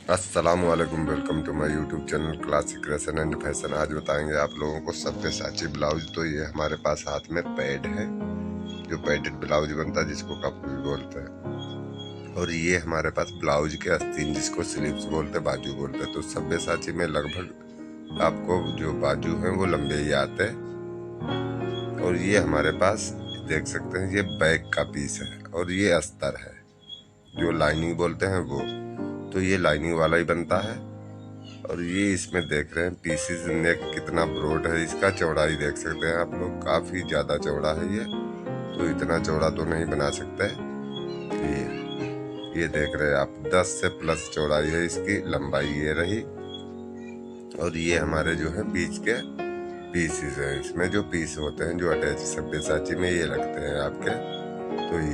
अस्सलामुअलैकुम, welcome to my YouTube channel classic fashion and fashion. आज बताएंगे आप लोगों को सब्यसाची ब्लाउज। तो ये हमारे पास हाथ में पैड है, जो पैडेड ब्लाउज बनता है, जिसको कप भी बोलते हैं। और ये हमारे पास ब्लाउज के आस्तीन, जिसको स्लीव्स बोलते हैं, बाजू बोलते हैं। तो सब्यसाची में लगभग आपको जो बाजू हैं वो लंबे ही आते हैं। और ये हमारे पास देख सकते हैं, ये बैक का पीस है और ये अस्तर है, जो लाइनिंग बोलते हैं वो। तो ये लाइनिंग वाला ही बनता है। और ये इसमें देख रहे हैं पीसीज, नेक कितना ब्रॉड है, इसका चौड़ाई देख सकते हैं आप लोग, काफी ज्यादा चौड़ा है ये। तो इतना चौड़ा तो नहीं बना सकते। ये देख रहे हैं आप, 10 से प्लस चौड़ाई है इसकी, लंबाई ये रही। और ये हमारे जो है बीच के पीसीज हैं, इसमें जो पीस होते हैं जो अटैच सब्यसाची में ये लगते हैं आपके। तो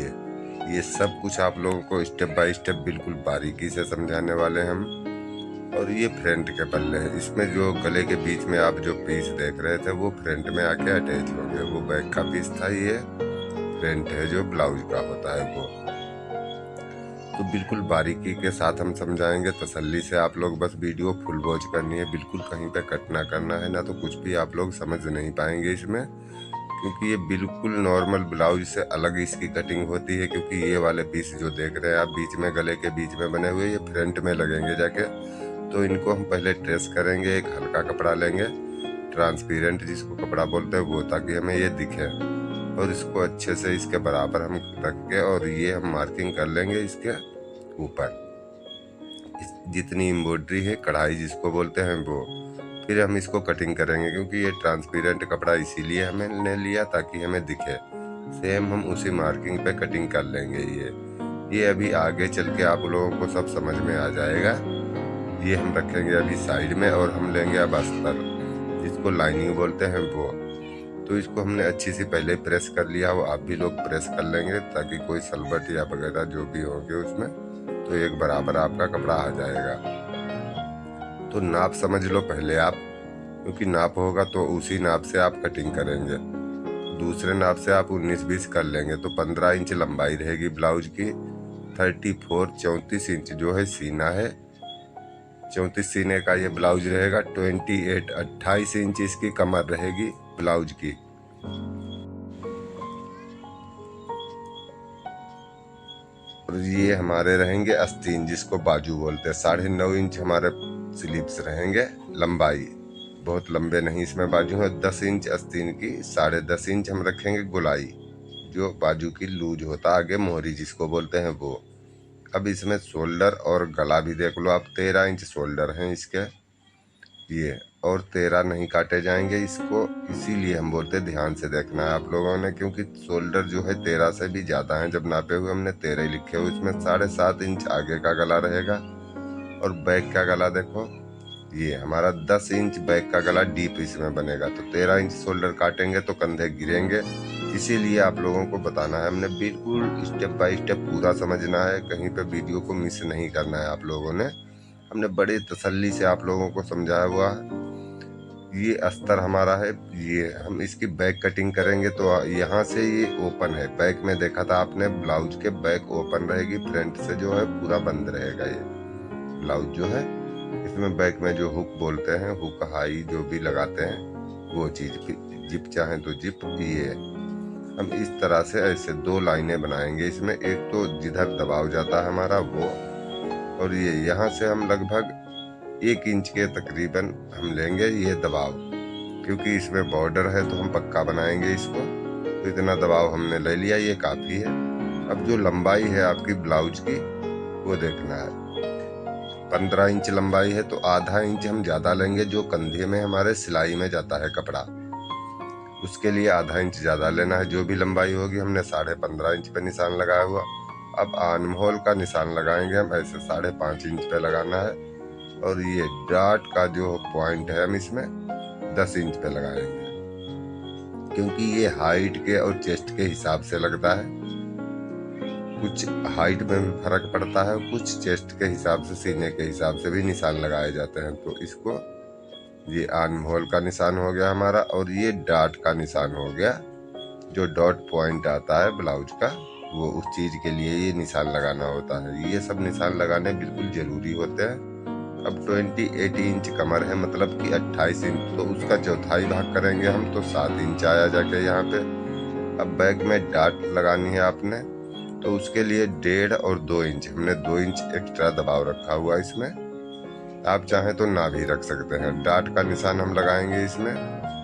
ये सब कुछ आप लोगों को स्टेप बाय स्टेप बिल्कुल बारीकी से समझाने वाले हैं हम। और ये फ्रंट के पल्ले हैं, इसमें जो गले के बीच में आप जो पीस देख रहे थे वो फ्रंट में आके अटैच होंगे। वो बैक का पीस था, ये फ्रंट है जो ब्लाउज का होता है वो। तो बिल्कुल बारीकी के साथ हम समझाएंगे, तसल्ली से आप लोग बस वीडियो फुल वॉच करनी है, बिल्कुल कहीं पे कट ना करना है, ना तो कुछ भी आप लोग समझ नहीं पाएंगे इसमें। क्योंकि ये बिल्कुल नॉर्मल ब्लाउज से अलग इसकी कटिंग होती है। क्योंकि ये वाले पीस जो देख रहे हैं आप बीच में, गले के बीच में बने हुए, ये फ्रंट में लगेंगे जाके। तो इनको हम पहले ट्रेस करेंगे, एक हल्का कपड़ा लेंगे, ट्रांसपेरेंट जिसको कपड़ा बोलते हैं वो, ताकि हमें ये दिखे। और इसको अच्छे से इसके बराबर हम रख के, और ये हम मार्किंग कर लेंगे इसके ऊपर, जितनी एम्ब्रॉयडरी है, कढ़ाई जिसको बोलते हैं वो। फिर हम इसको कटिंग करेंगे, क्योंकि ये ट्रांसपेरेंट कपड़ा इसीलिए हमने लिया ताकि हमें दिखे। सेम हम उसी मार्किंग पे कटिंग कर लेंगे। ये अभी आगे चल के आप लोगों को सब समझ में आ जाएगा। ये हम रखेंगे अभी साइड में, और हम लेंगे अब अस्तर, जिसको लाइनिंग बोलते हैं वो। तो इसको हमने अच्छी सी पहले प्रेस कर लिया, वो आप भी लोग प्रेस कर लेंगे, ताकि कोई सलबट या वगैरह जो भी होंगे उसमें, तो एक बराबर आपका कपड़ा आ जाएगा। तो नाप समझ लो पहले आप, क्योंकि नाप होगा तो उसी नाप से आप कटिंग करेंगे। दूसरे नाप से आप 19-20 कर लेंगे तो 15 इंच लंबाई रहेगी ब्लाउज की। 34 इंच जो है सीना है, 34 सीने का ये ब्लाउज रहेगा। 28 इंच इसकी कमर रहेगी ब्लाउज की। और ये हमारे रहेंगे आस्तीन, जिसको बाजू बोलते हैं। 9.5 इंच हमारे स्लीव्स रहेंगे लंबाई, बहुत लंबे नहीं इसमें बाजू है। 10 इंच आस्तीन की, 10.5 इंच हम रखेंगे गोलाई, जो बाजू की लूज होता है, आगे मोहरी जिसको बोलते हैं वो। अब इसमें शोल्डर और गला भी देख लो आप, 13 इंच शोल्डर हैं इसके ये, और 13 नहीं काटे जाएंगे इसको। इसीलिए हम बोलते ध्यान से देखना है आप लोगों ने, क्योंकि शोल्डर जो है 13 से भी ज़्यादा है। जब नापे हुए हमने 13 ही लिखे हुए। इसमें 7.5 इंच आगे का गला रहेगा। और बैक का गला देखो, ये हमारा 10 इंच बैक का गला डीप इसमें बनेगा। तो 13 इंच शोल्डर काटेंगे तो कंधे गिरेंगे। इसीलिए आप लोगों को बताना है हमने, बिल्कुल स्टेप बाय स्टेप पूरा समझना है, कहीं पे वीडियो को मिस नहीं करना है आप लोगों ने। हमने बड़े तसल्ली से आप लोगों को समझाया हुआ है। ये अस्तर हमारा है, ये हम इसकी बैक कटिंग करेंगे। तो यहाँ से ये ओपन है, बैक में देखा था आपने, ब्लाउज के बैक ओपन रहेगी, फ्रंट से जो है पूरा बंद रहेगा ये ब्लाउज जो है। इसमें बैक में जो हुक बोलते हैं, हुक हाई जो भी लगाते हैं वो चीज, जिप चाहे तो जिप। ये हम इस तरह से ऐसे 2 लाइनें बनाएंगे इसमें। एक तो जिधर दबाव जाता है हमारा वो, और ये यहाँ से हम लगभग 1 इंच के तकरीबन हम लेंगे ये दबाव, क्योंकि इसमें बॉर्डर है तो हम पक्का बनाएंगे इसको। तो इतना दबाव हमने ले लिया, ये काफी है। अब जो लंबाई है आपकी ब्लाउज की वो देखना है। 15 इंच लंबाई है, तो आधा इंच हम ज्यादा लेंगे, जो कंधे में हमारे सिलाई में जाता है कपड़ा, उसके लिए आधा इंच ज्यादा लेना है। जो भी लंबाई होगी, हमने 15.5 इंच पे निशान लगाया हुआ। अब आर्म का निशान लगाएंगे हम, ऐसे 5.5 इंच पे लगाना है। और ये डॉट का जो पॉइंट है हम इसमें 10 इंच पे लगाएंगे, क्योंकि ये हाइट के और चेस्ट के हिसाब से लगता है। कुछ हाइट में भी फर्क पड़ता है, कुछ चेस्ट के हिसाब से, सीने के हिसाब से भी निशान लगाए जाते हैं। तो इसको, ये आर्म होल का निशान हो गया हमारा, और ये डॉट का निशान हो गया, जो डॉट पॉइंट आता है ब्लाउज का, वो उस चीज के लिए ये निशान लगाना होता है। ये सब निशान लगाने बिल्कुल जरूरी होते हैं। अब 28 इंच कमर है, मतलब कि 28 इंच, तो उसका चौथाई भाग करेंगे हम तो 7 इंच आया जाके यहाँ पे। अब बैक में डाट लगानी है आपने, तो उसके लिए 1.5 और 2 इंच हमने 2 इंच एक्स्ट्रा दबाव रखा हुआ इसमें। आप चाहें तो ना भी रख सकते हैं। डाट का निशान हम लगाएंगे इसमें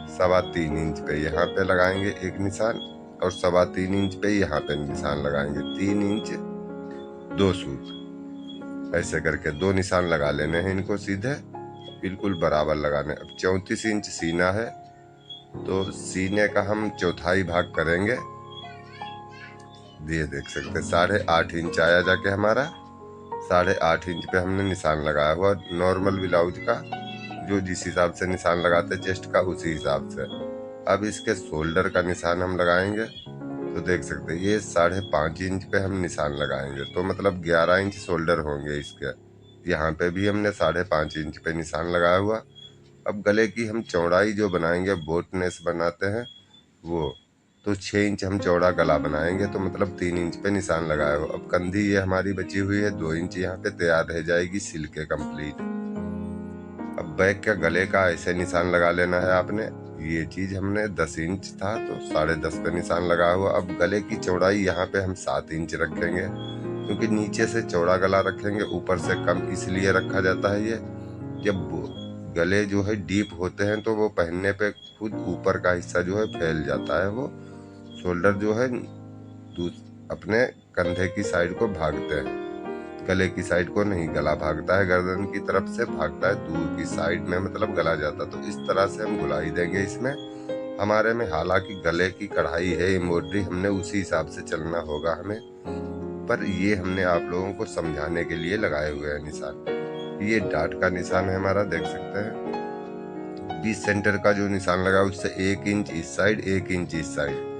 3.25 इंच पे, यहाँ पे लगाएंगे एक निशान, और 3.25 इंच पे यहाँ पे निशान लगाएंगे। 3 इंच 2 सूत, ऐसे करके 2 निशान लगा लेने हैं इनको सीधे, बिल्कुल बराबर लगाने। अब 34 इंच सीना है, तो सीने का हम चौथाई भाग करेंगे। ये देख सकते हैं 8.5 इंच आया जाके हमारा। 8.5 इंच पे हमने निशान लगाया हुआ नॉर्मल ब्लाउज का, जो जिस हिसाब से निशान लगाते चेस्ट का उसी हिसाब से। अब इसके शोल्डर का निशान हम लगाएंगे, तो देख सकते हैं ये 5.5 इंच पे हम निशान लगाएंगे, तो मतलब 11 इंच शोल्डर होंगे इसके। यहाँ पे भी हमने 5.5 इंच पे निशान लगाया हुआ। अब गले की हम चौड़ाई जो बनाएंगे, बोटनेस बनाते हैं वो, तो 6 इंच हम चौड़ा गला बनाएंगे, तो मतलब 3 इंच पे निशान लगाया हो। अब कंधी ये हमारी बची हुई है 2 इंच, यहाँ पे तैयार रह जाएगी सिल के कंप्लीट। अब बैक के गले का ऐसे निशान लगा लेना है आपने। ये चीज हमने 10 इंच था तो 10.5 पे निशान लगा हुआ। अब गले की चौड़ाई यहाँ पे हम 7 इंच रखेंगे, क्योंकि नीचे से चौड़ा गला रखेंगे, ऊपर से कम इसलिए रखा जाता है ये। जब गले जो है डीप होते हैं तो वो पहनने पे खुद ऊपर का हिस्सा जो है फैल जाता है, वो शोल्डर जो है अपने कंधे की साइड को भागते हैं, गले की साइड को नहीं। गला भागता है गर्दन की तरफ से, भागता है दूर की साइड में, मतलब गला जाता। तो इस तरह से हम गुलाई देंगे इसमें हमारे में। हालांकि गले की कढ़ाई है, एम्ब्रॉयडरी, हमने उसी हिसाब से चलना होगा हमें, पर ये हमने आप लोगों को समझाने के लिए लगाए हुए हैं निशान। ये डाट का निशान है हमारा, देख सकते हैं। 20 सेंटर का जो निशान लगा उससे 1 इंच इस साइड, 1 इंच इस साइड।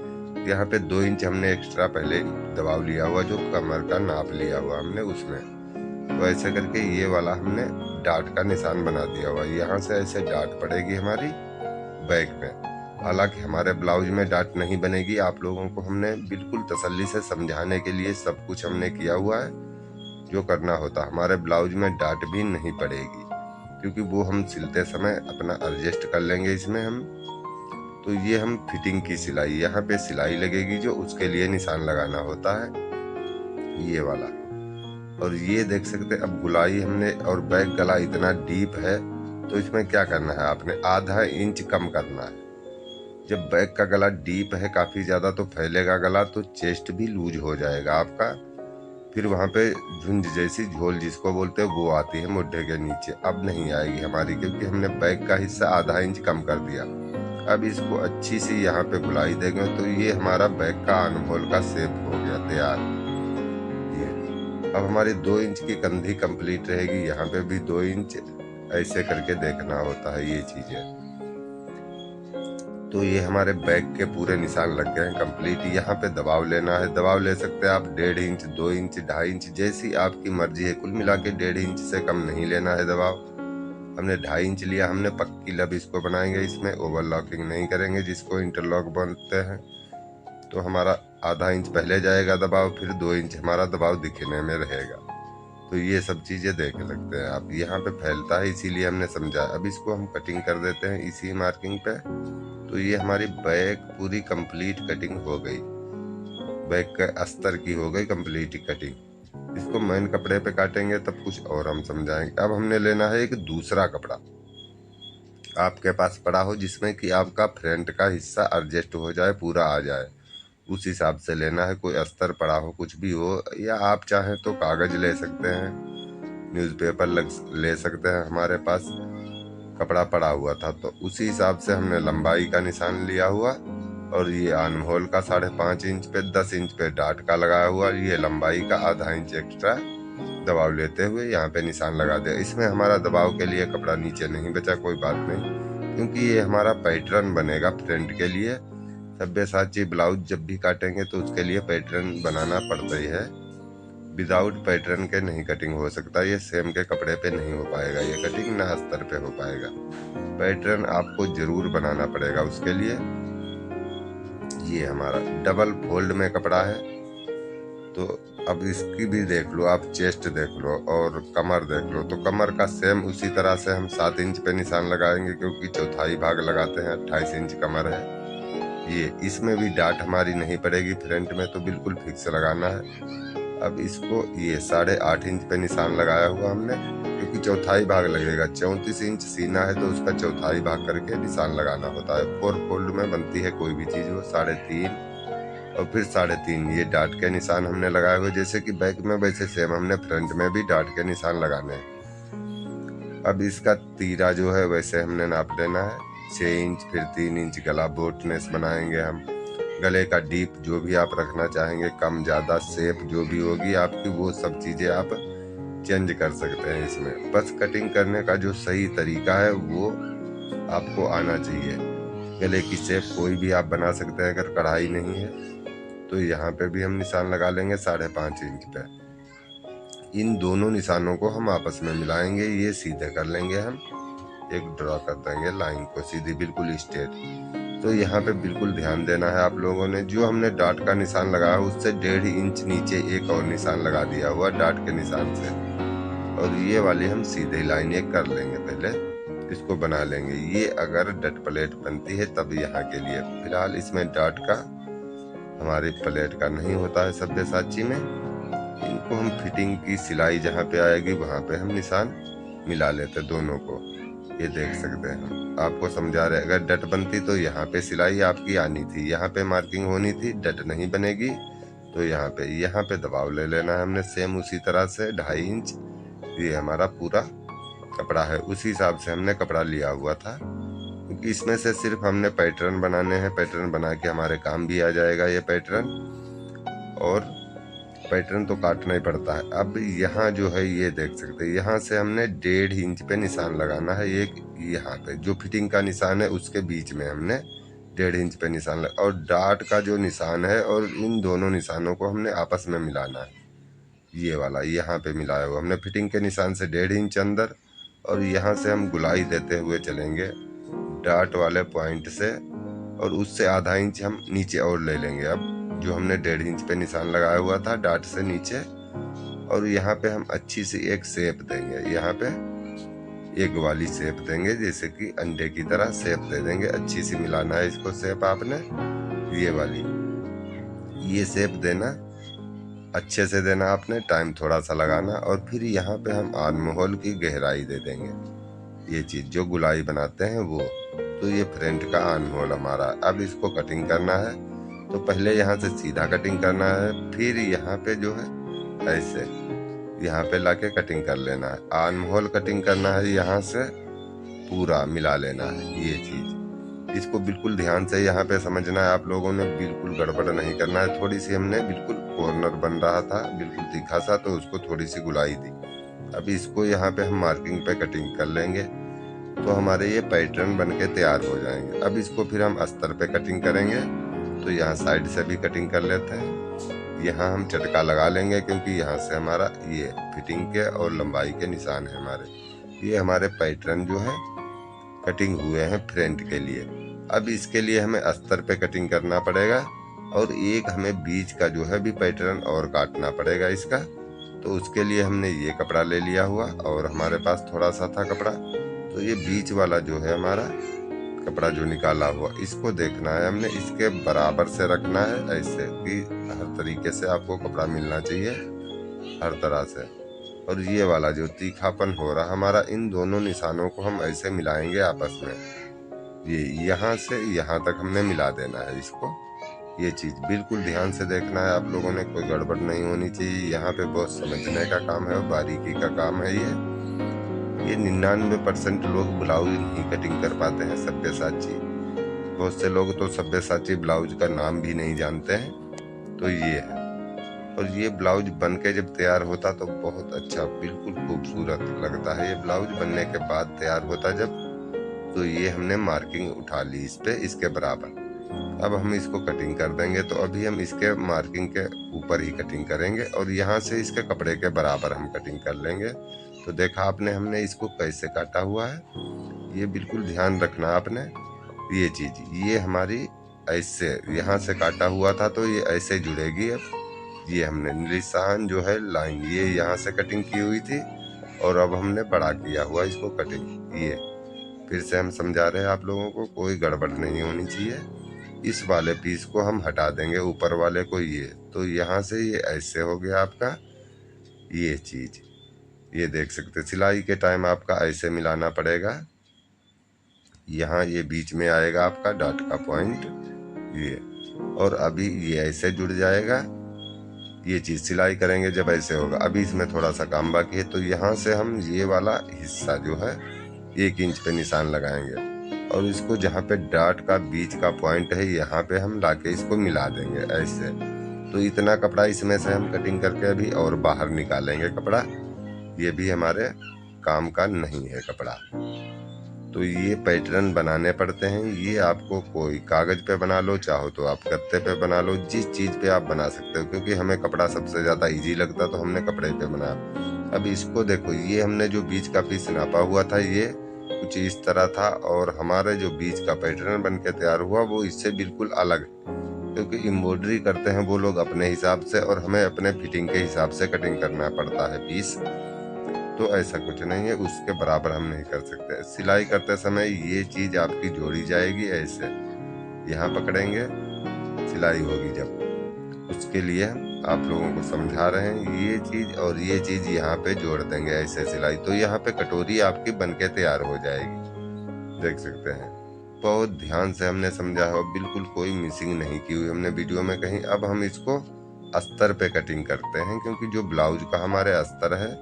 यहाँ पे 2 इंच हमने एक्स्ट्रा पहले दबाव लिया हुआ, जो कमर का नाप लिया हुआ हमने उसमें। तो ऐसे करके ये वाला हमने डाट का निशान बना दिया हुआ। यहाँ से ऐसे डाट पड़ेगी हमारी बैक में। हालांकि हमारे ब्लाउज में डाट नहीं बनेगी, आप लोगों को हमने बिल्कुल तसल्ली से समझाने के लिए सब कुछ हमने किया हुआ है जो करना होता। हमारे ब्लाउज में डाट भी नहीं पड़ेगी, क्योंकि वो हम सिलते समय अपना एडजस्ट कर लेंगे इसमें हम। तो ये हम फिटिंग की सिलाई, यहाँ पे सिलाई लगेगी जो उसके लिए निशान लगाना होता है, ये वाला। और ये देख सकते हैं अब गुलाई हमने, और बैक गला इतना डीप है तो इसमें क्या करना है, आपने आधा इंच कम करना है। जब बैक का गला डीप है काफी ज्यादा तो फैलेगा गला, तो चेस्ट भी लूज हो जाएगा आपका। फिर वहाँ पे झुंझ जैसी झोल जिसको बोलते हैं वो आती है मुड्ढे के नीचे, अब नहीं आएगी हमारी, क्योंकि हमने बैक का हिस्सा आधा इंच कम कर दिया। अब इसको अच्छी सी यहाँ पे गुलाई देंगे, तो ये हमारा बैक का अनमोल का शेप हो गया तैयार। ये अब हमारी 2 इंच की कंधी कंप्लीट रहेगी, यहाँ पे भी 2 इंच ऐसे करके देखना होता है ये चीजें। तो ये हमारे बैक के पूरे निशान लग गए हैं कंप्लीट। यहाँ पे दबाव लेना है, दबाव ले सकते हैं आप 1.5 इंच, 2 इंच, 2.5 इंच, जैसी आपकी मर्जी है। कुल मिला के 1.5 इंच से कम नहीं लेना है दबाव। हमने 2.5 इंच लिया, हमने पक्की लब इसको बनाएंगे, इसमें ओवरलॉकिंग नहीं करेंगे, जिसको इंटरलॉक बोलते हैं। तो हमारा आधा इंच पहले जाएगा दबाव, फिर 2 इंच हमारा दबाव दिखने में रहेगा। तो ये सब चीजें देख सकते हैं आप, यहाँ पे फैलता है इसीलिए हमने समझा। अब इसको हम कटिंग कर देते हैं इसी मार्किंग पे। तो ये हमारी बैक पूरी कंप्लीट कटिंग हो गई, बैक के अस्तर की हो गई कंप्लीट कटिंग। इसको मेन कपड़े पे काटेंगे तब कुछ और हम समझाएंगे। अब हमने लेना है एक दूसरा कपड़ा आपके पास पड़ा हो, जिसमें कि आपका फ्रंट का हिस्सा एडजस्ट हो जाए, पूरा आ जाए, उस हिसाब से लेना है। कोई अस्तर पड़ा हो, कुछ भी हो, या आप चाहें तो कागज ले सकते हैं, न्यूज़पेपर ले सकते हैं। हमारे पास कपड़ा पड़ा हुआ था तो उसी हिसाब से हमने लंबाई का निशान लिया हुआ, और ये आर्महोल का 5.5 इंच पे 10 इंच पे डाट का लगाया हुआ, ये लंबाई का आधा इंच एक्स्ट्रा दबाव लेते हुए यहाँ पे निशान लगा दिया। इसमें हमारा दबाव के लिए कपड़ा नीचे नहीं बचा, कोई बात नहीं, क्योंकि ये हमारा पैटर्न बनेगा फ्रंट के लिए। सब्यसाची ब्लाउज जब भी काटेंगे तो उसके लिए पैटर्न बनाना पड़ता ही है, विदाउट पैटर्न के नहीं कटिंग हो सकता। ये सेम के कपड़े पे नहीं हो पाएगा, ये कटिंग ना अस्तर पे हो पाएगा। पैटर्न आपको जरूर बनाना पड़ेगा उसके लिए। ये हमारा डबल फोल्ड में कपड़ा है, तो अब इसकी भी देख लो आप, चेस्ट देख लो और कमर देख लो। तो कमर का सेम उसी तरह से हम 7 इंच पे निशान लगाएंगे, क्योंकि चौथाई भाग लगाते हैं। 28 इंच कमर है ये, इसमें भी डाट हमारी नहीं पड़ेगी फ्रंट में, तो बिल्कुल फिक्स लगाना है। अब इसको ये 8.5 इंच पे निशान लगाया हुआ हमने, क्योंकि चौथाई भाग लगेगा। 34 इंच सीना है तो उसका चौथाई भाग करके निशान लगाना होता है। 4 फोल्ड में बनती है कोई भी चीज, वो 3.5 और फिर 3.5 ये डाट के निशान हमने लगाए हुए। जैसे कि बैक में वैसे सेम हमने फ्रंट में भी डाट के निशान लगाने हैं। अब इसका तीरा जो है वैसे हमने नाप लेना है 6 इंच, फिर 3 इंच गला बोटनेस बनाएंगे हम। गले का डीप जो भी आप रखना चाहेंगे, कम ज़्यादा शेप जो भी होगी आपकी, वो सब चीज़ें आप चेंज कर सकते हैं इसमें। बस कटिंग करने का जो सही तरीका है वो आपको आना चाहिए। गले की शेप कोई भी आप बना सकते हैं। अगर कढ़ाई नहीं है तो यहाँ पे भी हम निशान लगा लेंगे 5.5 इंच पे। इन दोनों निशानों को हम आपस में मिलाएंगे, ये सीधे कर लेंगे हम। एक ड्रॉ कर देंगे लाइन को सीधी बिल्कुल स्ट्रेट। तो यहाँ पे बिल्कुल ध्यान देना है आप लोगों ने, जो हमने डाट का निशान लगाया उससे 1.5 इंच नीचे एक और निशान लगा दिया हुआ डाट के निशान से, और ये वाली हम सीधे लाइन एक कर लेंगे। पहले इसको बना लेंगे। ये अगर डट प्लेट बनती है तब यहाँ के लिए, फिलहाल इसमें डाट का हमारी प्लेट का नहीं होता है सब्यसाची में। इनको हम फिटिंग की सिलाई जहाँ पे आएगी वहाँ पे हम निशान मिला लेते दोनों को। ये देख सकते हैं हम, आपको समझा रहे। अगर डट बनती तो यहाँ पे सिलाई आपकी आनी थी, यहाँ पे मार्किंग होनी थी। डट नहीं बनेगी तो यहाँ पे दबाव ले लेना है हमने सेम उसी तरह से 2.5 इंच। ये हमारा पूरा कपड़ा है, उसी हिसाब से हमने कपड़ा लिया हुआ था, क्योंकि इसमें से सिर्फ हमने पैटर्न बनाने हैं। पैटर्न बना के हमारे काम भी आ जाएगा ये पैटर्न, और पैटर्न तो काटना ही पड़ता है। अब यहाँ जो है ये देख सकते हैं, यहाँ से हमने 1.5 इंच पे निशान लगाना है। एक यहाँ पे जो फिटिंग का निशान है उसके बीच में हमने 1.5 इंच पे निशान लगा, और डाट का जो निशान है और इन दोनों निशानों को हमने आपस में मिलाना है। ये वाला यहाँ पे मिलाया हुआ हमने फिटिंग के निशान से 1.5 इंच अंदर, और यहाँ से हम गुलाई देते हुए चलेंगे डाट वाले पॉइंट से, और उससे आधा इंच हम नीचे और ले लेंगे। अब जो हमने 1.5 इंच पे निशान लगाया हुआ था डाट से नीचे, और यहाँ पे हम अच्छी सी एक शेप देंगे। यहाँ पे एक वाली शेप देंगे, जैसे कि अंडे की तरह शेप दे देंगे। अच्छी सी मिलाना है इसको शेप आपने, ये वाली ये शेप देना, अच्छे से देना आपने, टाइम थोड़ा सा लगाना। और फिर यहाँ पे हम आर्म होल की गहराई दे देंगे, ये चीज जो गुलाई बनाते हैं वो। तो ये फ्रंट का आर्म होल हमारा। अब इसको कटिंग करना है, तो पहले यहाँ से सीधा कटिंग करना है, फिर यहाँ पे जो है ऐसे यहाँ पे लाके कटिंग कर लेना है। आर्म होल कटिंग करना है, यहाँ से पूरा मिला लेना है ये चीज। इसको बिल्कुल ध्यान से यहाँ पे समझना है आप लोगों ने, बिल्कुल गड़बड़ नहीं करना है। थोड़ी सी हमने बिल्कुल कॉर्नर बन रहा था बिल्कुल तीखा सा, तो उसको थोड़ी सी गुलाई दी। अब इसको यहाँ पे हम मार्किंग पे कटिंग कर लेंगे, तो हमारे ये पैटर्न बन के तैयार हो जाएंगे। अब इसको फिर हम अस्तर पे कटिंग करेंगे, तो यहाँ साइड से भी कटिंग कर लेते हैं। यहाँ हम चटका लगा लेंगे, क्योंकि यहाँ से हमारा ये फिटिंग के और लंबाई के निशान है हमारे। ये हमारे पैटर्न जो है कटिंग हुए हैं फ्रंट के लिए। अब इसके लिए हमें अस्तर पे कटिंग करना पड़ेगा, और एक हमें बीच का जो है भी पैटर्न और काटना पड़ेगा इसका। तो उसके लिए हमने ये कपड़ा ले लिया हुआ, और हमारे पास थोड़ा सा था कपड़ा, तो ये बीच वाला जो है हमारा कपड़ा जो निकाला हुआ, इसको देखना है हमने, इसके बराबर से रखना है, ऐसे कि हर तरीके से आपको कपड़ा मिलना चाहिए हर तरह से। और ये वाला जो तीखापन हो रहा हमारा, इन दोनों निशानों को हम ऐसे मिलाएंगे आपस में। ये यहाँ से यहाँ तक हमने मिला देना है इसको। ये चीज बिल्कुल ध्यान से देखना है आप लोगों ने, कोई गड़बड़ नहीं होनी चाहिए। यहाँ पे बहुत समझने का काम है और बारीकी का काम है ये 99% लोग ब्लाउज नहीं कटिंग कर पाते हैं सब्यसाची। बहुत से लोग तो सब्यसाची ब्लाउज का नाम भी नहीं जानते हैं। तो ये है, और ये ब्लाउज बन के जब तैयार होता तो बहुत अच्छा बिल्कुल खूबसूरत लगता है। ये ब्लाउज बनने के बाद तैयार होता जब, तो ये हमने मार्किंग उठा ली इस पे, इसके बराबर। अब हम इसको कटिंग कर देंगे, तो अभी हम इसके मार्किंग के ऊपर ही कटिंग करेंगे, और यहाँ से इसके कपड़े के बराबर हम कटिंग कर लेंगे। तो देखा आपने हमने इसको कैसे काटा हुआ है, ये बिल्कुल ध्यान रखना आपने। ये चीज ये हमारी ऐसे यहाँ से काटा हुआ था, तो ये ऐसे जुड़ेगी अब ये हमने निशान जो है लाइन ये यहाँ से कटिंग की हुई थी और अब हमने बड़ा किया हुआ इसको कटिंग। ये फिर से हम समझा रहे हैं आप लोगों को, कोई गड़बड़ नहीं होनी चाहिए। इस वाले पीस को हम हटा देंगे ऊपर वाले को, ये तो यहाँ से ये ऐसे हो गया आपका ये चीज। ये देख सकते सिलाई के टाइम आपका ऐसे मिलाना पड़ेगा। यहाँ ये बीच में आएगा आपका डॉट का पॉइंट ये, और अभी ये ऐसे जुड़ जाएगा। ये चीज सिलाई करेंगे जब ऐसे होगा। अभी इसमें थोड़ा सा काम बाकी है, तो यहाँ से हम ये वाला हिस्सा जो है 1 इंच पे निशान लगाएंगे और इसको जहाँ पे डॉट का बीच का पॉइंट है यहाँ पे हम लाके इसको मिला देंगे ऐसे। तो इतना कपड़ा इसमें से हम कटिंग करके अभी और बाहर निकालेंगे कपड़ा। ये भी हमारे काम का नहीं है कपड़ा। तो ये पैटर्न बनाने पड़ते हैं। ये आपको कोई कागज पे बना लो, चाहो तो आप गत्ते पे बना लो, जिस चीज पे आप बना सकते हो, क्योंकि हमें कपड़ा सबसे ज्यादा इजी लगता तो हमने कपड़े पे बनाया। अब इसको देखो, ये हमने जो बीच का पीस नापा हुआ था ये कुछ इस तरह था, और हमारे जो बीच का पैटर्न बन के तैयार हुआ वो इससे बिल्कुल अलग है, क्योंकि एम्ब्रॉयडरी करते हैं वो लोग अपने हिसाब से और हमें अपने फिटिंग के हिसाब से कटिंग करना पड़ता है पीस। तो ऐसा कुछ नहीं है, उसके बराबर हम नहीं कर सकते। सिलाई करते समय ये चीज आपकी जोड़ी जाएगी ऐसे, यहाँ पकड़ेंगे सिलाई होगी जब, उसके लिए हम आप लोगों को समझा रहे हैं। ये चीज और ये चीज यहाँ पे जोड़ देंगे ऐसे सिलाई, तो यहाँ पे कटोरी आपकी बनके तैयार हो जाएगी। देख सकते हैं बहुत ध्यान से हमने समझा है, बिल्कुल कोई मिसिंग नहीं की हुई हमने वीडियो में कहीं। अब हम इसको अस्तर पे कटिंग करते हैं, क्योंकि जो ब्लाउज का हमारे अस्तर है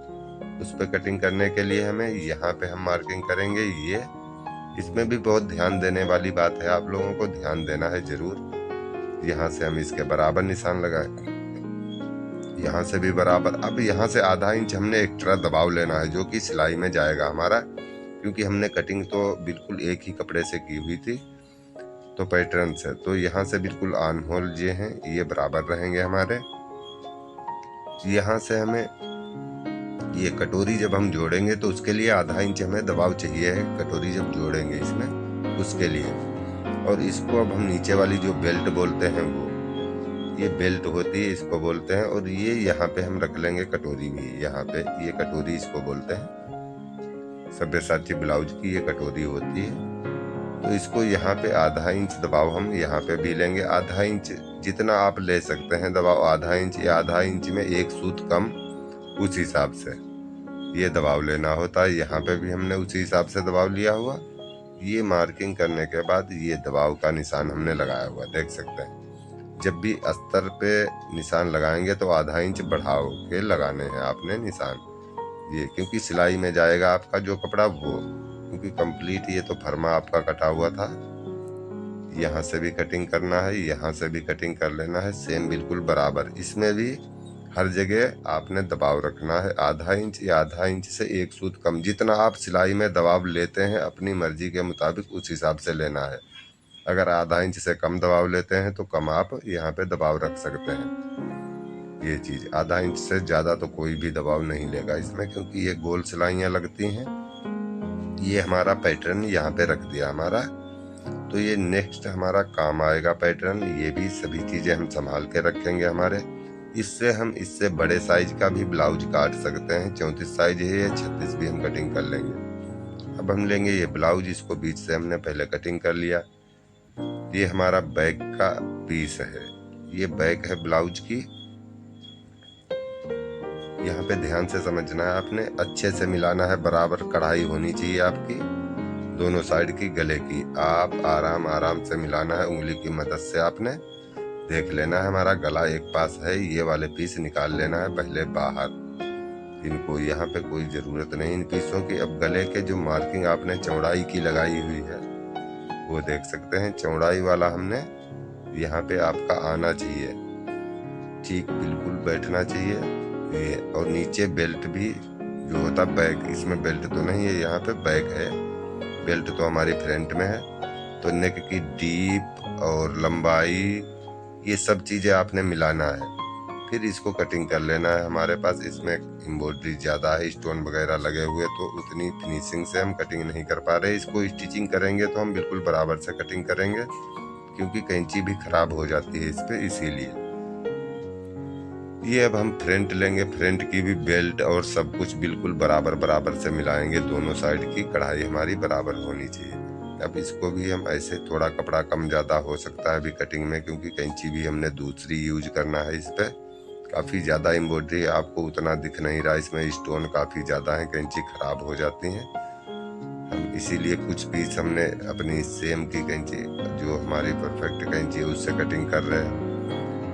उस पे कटिंग करने के लिए हमें यहाँ पे हम मार्किंग करेंगे ये। इसमें भी बहुत ध्यान देने वाली बात है, आप लोगों को ध्यान देना है जरूर। यहाँ से हम इसके बराबर निशान लगाए, यहाँ से भी बराबर। अब यहाँ से आधा इंच हमने एक्स्ट्रा दबाव लेना है जो कि सिलाई में जाएगा हमारा, क्योंकि हमने कटिंग तो बिल्कुल एक ही कपड़े से की हुई थी तो पैटर्न से। तो यहाँ से बिल्कुल आर्म होल ये हैं ये बराबर रहेंगे हमारे। यहाँ से हमें ये कटोरी जब हम जोड़ेंगे तो उसके लिए आधा इंच हमें दबाव चाहिए है, कटोरी जब जोड़ेंगे इसमें उसके लिए। और इसको अब हम नीचे वाली जो बेल्ट बोलते हैं वो ये बेल्ट होती है, इसको बोलते हैं। और ये यहाँ पे हम रख लेंगे कटोरी भी, यहाँ पे ये कटोरी इसको बोलते हैं। सब्यसाची ब्लाउज की ये कटोरी होती है। तो इसको यहाँ पे आधा इंच दबाव हम यहाँ पे भी लेंगे। आधा इंच जितना आप ले सकते हैं दबाव, आधा इंच या आधा इंच में एक सूत कम, उस हिसाब से ये दबाव लेना होता है। यहाँ पे भी हमने उसी हिसाब से दबाव लिया हुआ। ये मार्किंग करने के बाद ये दबाव का निशान हमने लगाया हुआ देख सकते हैं। जब भी अस्तर पे निशान लगाएंगे तो आधा इंच बढ़ाओ के लगाने हैं आपने निशान, ये क्योंकि सिलाई में जाएगा आपका जो कपड़ा वो, क्योंकि कंप्लीट ये तो फरमा आपका कटा हुआ था। यहाँ से भी कटिंग करना है, यहाँ से भी कटिंग कर लेना है सेम बिल्कुल बराबर। इसमें भी हर जगह आपने दबाव रखना है आधा इंच या आधा इंच से एक सूत कम। जितना आप सिलाई में दबाव लेते हैं अपनी मर्जी के मुताबिक उस हिसाब से लेना है। अगर आधा इंच से कम दबाव लेते हैं तो कम आप यहाँ पे दबाव रख सकते हैं। ये चीज आधा इंच से ज्यादा तो कोई भी दबाव नहीं लेगा इसमें, क्योंकि ये गोल सिलाइयाँ लगती हैं। ये हमारा पैटर्न यहाँ पे रख दिया हमारा, तो ये नेक्स्ट हमारा काम आएगा पैटर्न। ये भी सभी चीजें हम संभाल के रखेंगे हमारे। इससे हम इससे बड़े साइज का भी ब्लाउज काट सकते हैं। 34 साइज है या 36 भी हम कटिंग कर लेंगे। अब हम लेंगे ये ब्लाउज, इसको बीच से हमने पहले कटिंग कर लिया। ये हमारा बैक का पीस है, ये बैक है ब्लाउज की। यहाँ पे ध्यान से समझना है आपने, अच्छे से मिलाना है, बराबर कढ़ाई होनी चाहिए आपकी दोनों साइड की गले की। आप आराम आराम से मिलाना है, उंगली की मदद से आपने देख लेना है। हमारा गला एक पास है, ये वाले पीस निकाल लेना है पहले बाहर। इनको यहाँ पे कोई जरूरत नहीं इन पीसों की। अब गले के जो मार्किंग आपने चौड़ाई की लगाई हुई है वो देख सकते हैं, चौड़ाई वाला हमने यहाँ पे आपका आना चाहिए, ठीक बिल्कुल बैठना चाहिए ये। और नीचे बेल्ट भी जो होता बैक, इसमें बेल्ट तो नहीं है, यहाँ पे बैक है, बेल्ट तो हमारी फ्रंट में है। तो नेक की डीप और लंबाई ये सब चीजें आपने मिलाना है, फिर इसको कटिंग कर लेना है। हमारे पास इसमें एम्ब्रॉयडरी ज्यादा है, स्टोन वगैरह लगे हुए, तो उतनी फिनिशिंग से हम कटिंग नहीं कर पा रहे। इसको स्टिचिंग करेंगे तो हम बिल्कुल बराबर से कटिंग करेंगे, क्योंकि कैंची भी खराब हो जाती है इस पे, इसीलिए। ये अब हम फ्रंट लेंगे, फ्रंट की भी बेल्ट और सब कुछ बिल्कुल बराबर बराबर से मिलाएंगे। दोनों साइड की कढ़ाई हमारी बराबर होनी चाहिए। अब इसको भी हम ऐसे, थोड़ा कपड़ा कम ज़्यादा हो सकता है अभी कटिंग में, क्योंकि कैंची भी हमने दूसरी यूज करना है इस पर। काफ़ी ज़्यादा एम्ब्रॉयडरी है, आपको उतना दिख नहीं रहा, इसमें स्टोन काफ़ी ज़्यादा है, कैंची खराब हो जाती हैं। हम इसीलिए कुछ पीस हमने अपनी सेम की कैंची, जो हमारी परफेक्ट कैंची है, उससे कटिंग कर रहे हैं।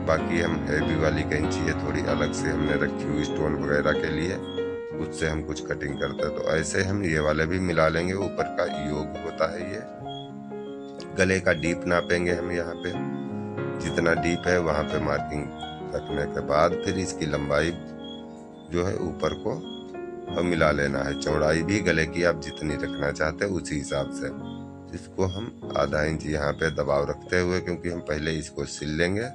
बाकी हम हैवी वाली कैंची है, थोड़ी अलग से हमने रखी हुई स्टोन वगैरह के लिए, उससे हम कुछ कटिंग करते हैं। तो ऐसे हम ये वाले भी मिला लेंगे। ऊपर का योग होता है ये। गले का डीप नापेंगे हम, यहाँ पे जितना डीप है वहाँ पे मार्किंग रखने के बाद फिर इसकी लंबाई जो है ऊपर को और मिला लेना है। चौड़ाई भी गले की आप जितनी रखना चाहते हैं उसी हिसाब से। इसको हम आधा इंच यहाँ पे दबाव रखते हुए, क्योंकि हम पहले इसको सिल लेंगे,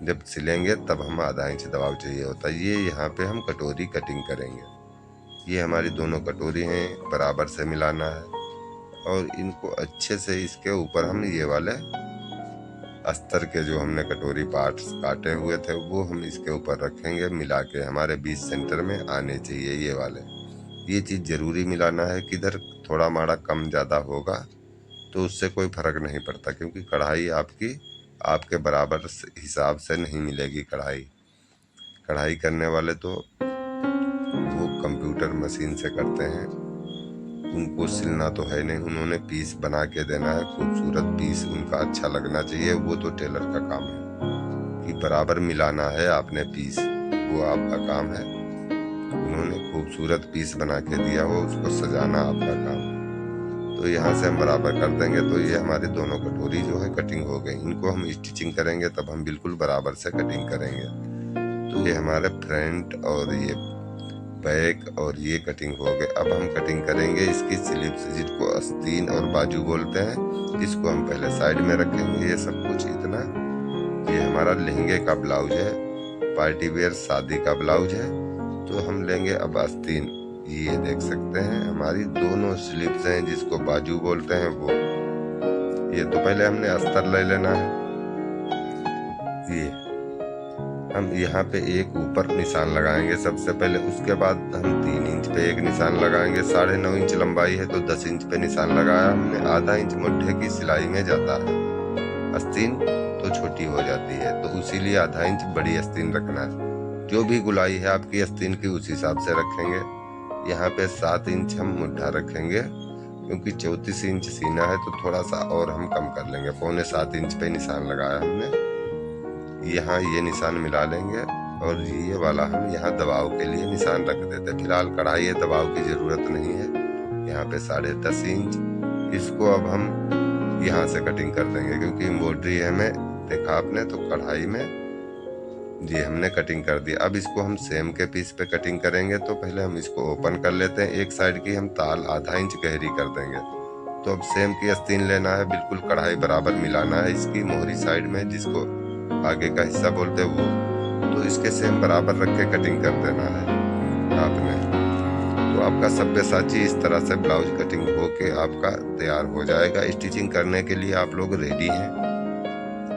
जब सिलेंगे तब हम आधा इंच दबाव चाहिए होता है। ये यहाँ पे हम कटोरी कटिंग करेंगे। ये हमारी दोनों कटोरी हैं, बराबर से मिलाना है और इनको अच्छे से इसके ऊपर हम ये वाले अस्तर के जो हमने कटोरी पार्ट्स काटे हुए थे वो हम इसके ऊपर रखेंगे, मिला के हमारे बीच सेंटर में आने चाहिए ये वाले। ये चीज़ ज़रूरी मिलाना है, किधर थोड़ा माड़ा कम ज़्यादा होगा तो उससे कोई फर्क नहीं पड़ता, क्योंकि कढ़ाई आपकी आपके बराबर हिसाब से नहीं मिलेगी। कढ़ाई करने वाले तो वो कंप्यूटर मशीन से करते हैं, उनको सिलना तो है नहीं, उन्होंने पीस बना के देना है, खूबसूरत पीस उनका अच्छा लगना चाहिए। वो तो टेलर का काम है कि बराबर मिलाना है आपने पीस, वो आपका काम है। उन्होंने खूबसूरत पीस बना के दिया हो, उसको सजाना आपका काम है। तो यहाँ से हम बराबर कर देंगे। तो ये हमारी दोनों कटोरी जो है कटिंग हो गई। इनको हम स्टिचिंग करेंगे तब हम बिल्कुल बराबर से कटिंग करेंगे। तो ये हमारे फ्रंट और ये बैक और ये कटिंग हो गए। अब हम कटिंग करेंगे इसकी स्लीव्स, जिसको आस्तीन और बाजू बोलते हैं। इसको हम पहले साइड में रखेंगे। ये सब कुछ इतना, ये हमारा लहंगे का ब्लाउज है, पार्टी वेयर शादी का ब्लाउज है। तो हम लेंगे अब आस्तीन। ये देख सकते हैं हमारी दोनों स्लीव्स हैं, जिसको बाजू बोलते हैं वो। ये तो पहले हमने अस्तर ले लेना है। ये हम यहाँ पे एक ऊपर निशान लगाएंगे सबसे पहले, उसके बाद हम 3 इंच पे एक निशान लगाएंगे। 9.5 इंच लंबाई है तो 10 इंच पे निशान लगाया हमने। आधा इंच मुट्ठे की सिलाई में जाता है, आस्तीन तो छोटी हो जाती है, तो इसीलिए आधा इंच बड़ी आस्तीन रखना है। जो भी गुलाई है आपकी आस्तीन की उस हिसाब से रखेंगे। यहाँ पे 7 इंच हम मुट्ठा रखेंगे, क्योंकि 34 इंच सीना है तो थोड़ा सा और हम कम कर लेंगे। 6.25 इंच पे निशान लगाया हमने। यहाँ ये निशान मिला लेंगे और ये वाला हम यहाँ दबाव के लिए निशान रख देते। फिलहाल कढ़ाई है, दबाव की जरूरत नहीं है। यहाँ पे 10.5 इंच। इसको अब हम यहाँ से कटिंग कर देंगे, क्योंकि एम्ब्रॉयडरी है हमें, देखा आपने, तो कढ़ाई में जी हमने कटिंग कर दी। अब इसको हम सेम के पीस पे कटिंग करेंगे। तो पहले हम इसको ओपन कर लेते हैं। एक साइड की हम ताल आधा इंच गहरी कर देंगे। तो अब सेम की आस्तीन लेना है, बिल्कुल कढ़ाई बराबर मिलाना है इसकी मोहरी साइड में, जिसको आगे का हिस्सा बोलते हैं वो। तो इसके सेम बराबर रख के कटिंग कर देना है आपने। तो आपका सब्यसाची इस तरह से ब्लाउज कटिंग होके आपका तैयार हो जाएगा। स्टिचिंग करने के लिए आप लोग रेडी हैं।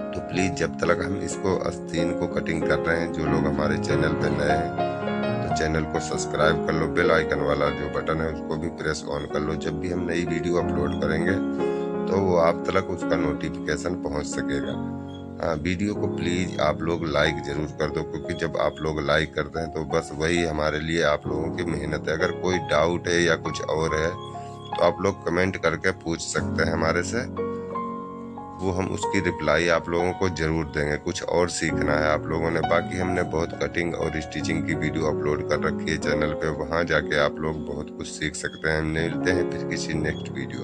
तो प्लीज़ जब तक हम इसको आस्तीन को कटिंग कर रहे हैं, जो लोग हमारे चैनल पे नए हैं तो चैनल को सब्सक्राइब कर लो। बेल आइकन वाला जो बटन है उसको भी प्रेस ऑन कर लो। जब भी हम नई वीडियो अपलोड करेंगे तो वो आप तक उसका नोटिफिकेशन पहुंच सकेगा। हाँ, वीडियो को प्लीज़ आप लोग लाइक ज़रूर कर दो, क्योंकि जब आप लोग लाइक करते हैं तो बस वही हमारे लिए आप लोगों की मेहनत है। अगर कोई डाउट है या कुछ और है तो आप लोग कमेंट करके पूछ सकते हैं हमारे से, वो हम उसकी रिप्लाई आप लोगों को ज़रूर देंगे। कुछ और सीखना है आप लोगों ने। बाकी हमने बहुत कटिंग और स्टिचिंग की वीडियो अपलोड कर रखी है चैनल पे, वहाँ जाके आप लोग बहुत कुछ सीख सकते हैं। मिलते हैं फिर किसी नेक्स्ट वीडियो।